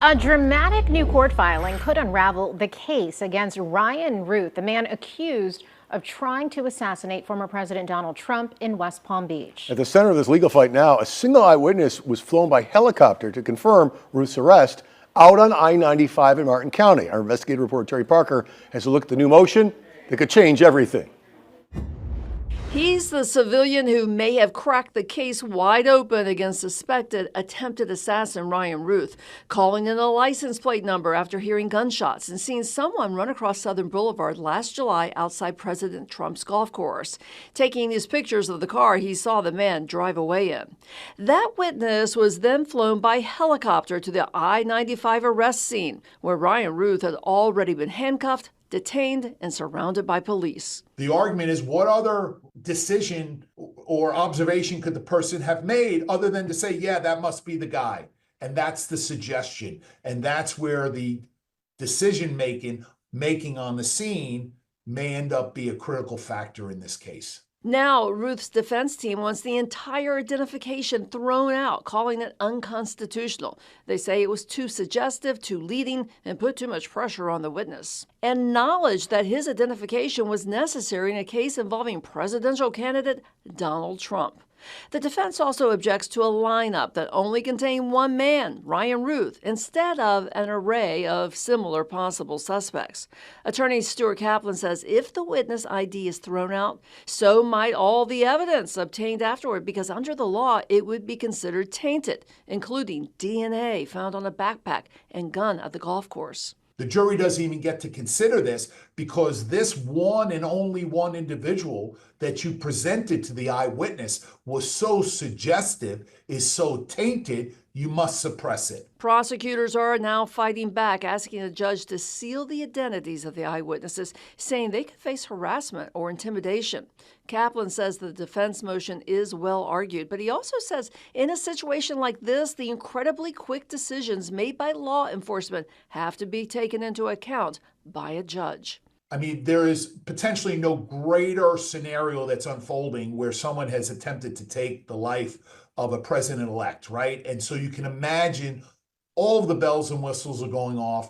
A dramatic new court filing could unravel the case against Ryan Ruth, the man accused of trying to assassinate former President Donald Trump in West Palm Beach. At the center of this legal fight now, a single eyewitness was flown by helicopter to confirm Ruth's arrest out on I-95 in Martin County. Our investigative reporter Terry Parker has a look at the new motion that could change everything. He's the civilian who may have cracked the case wide open against suspected attempted assassin Ryan Ruth, calling in a license plate number after hearing gunshots and seeing someone run across Southern Boulevard last July outside President Trump's golf course. Taking these pictures of the car he saw the man drive away in. That witness was then flown by helicopter to the I-95 arrest scene, where Ryan Ruth had already been handcuffed, detained, and surrounded by police. The argument is, what other decision or observation could the person have made other than to say, yeah, that must be the guy? And that's the suggestion. And that's where the decision making on the scene may end up be a critical factor in this case. Now, Ruth's defense team wants the entire identification thrown out, calling it unconstitutional. They say it was too suggestive, too leading, and put too much pressure on the witness. And knowledge that his identification was necessary in a case involving presidential candidate Donald Trump. The defense also objects to a lineup that only contained one man, Ryan Ruth, instead of an array of similar possible suspects. Attorney Stuart Kaplan says if the witness ID is thrown out, so might all the evidence obtained afterward, because under the law, it would be considered tainted, including DNA found on a backpack and gun at the golf course. The jury doesn't even get to consider this because this one and only one individual that you presented to the eyewitness was so suggestive, is so tainted, you must suppress it. Prosecutors are now fighting back, asking the judge to seal the identities of the eyewitnesses, saying they could face harassment or intimidation. Kaplan says the defense motion is well argued, but he also says in a situation like this, the incredibly quick decisions made by law enforcement have to be taken into account by a judge. I mean, there is potentially no greater scenario that's unfolding where someone has attempted to take the life of a president-elect, right? And so you can imagine all of the bells and whistles are going off.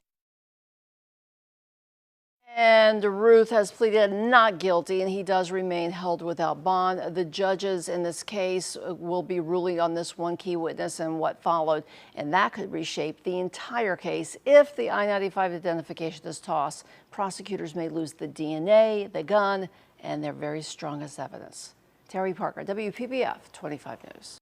And Ruth has pleaded not guilty, and he does remain held without bond. The judges in this case will be ruling on this one key witness and what followed, and that could reshape the entire case. If the I-95 identification is tossed, prosecutors may lose the DNA, the gun, and their very strongest evidence. Terry Parker, WPBF 25 News.